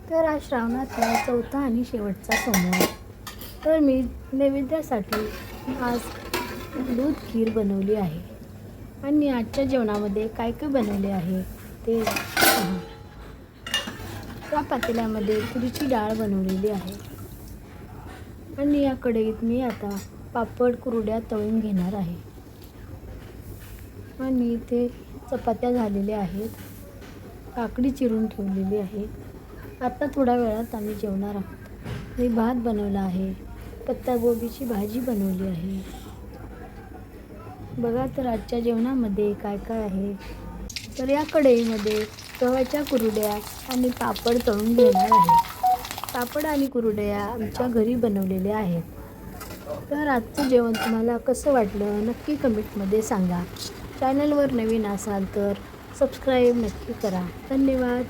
तर हा श्रावणातला चौथा आणि शेवटचा सोमवार. तर मी नैवेद्यासाठी आज दूध खीर बनवली आहे. आणि आजच्या जेवणामध्ये काय काय बनवले आहे ते पहा. त्या पातेल्यामध्ये तुरीची डाळ बनवलेली आहे. आणि या कढईत मी आता पापड कुरड्या तळून घेणार आहे. आणि इथे चपात्या झालेल्या आहेत. काकडी चिरून ठेवलेली आहे. आता थोड्या वेळात आम्ही जेवणार आहोत. मी भात बनवला आहे. पत्तागोबीची भाजी बनवली आहे. बघा तर आजच्या जेवणामध्ये काय काय आहे. तर या कढईमध्ये गव्हाच्या कुरड्या आणि पापड तळून घेणार आहे. पापड आणि कुरड्या आमच्या घरी बनवलेल्या आहेत. तर आजचं जेवण तुम्हाला कसं वाटलं नक्की कमेंटमध्ये सांगा. चॅनलवर नवीन असाल तर सबस्क्राईब नक्की करा. धन्यवाद.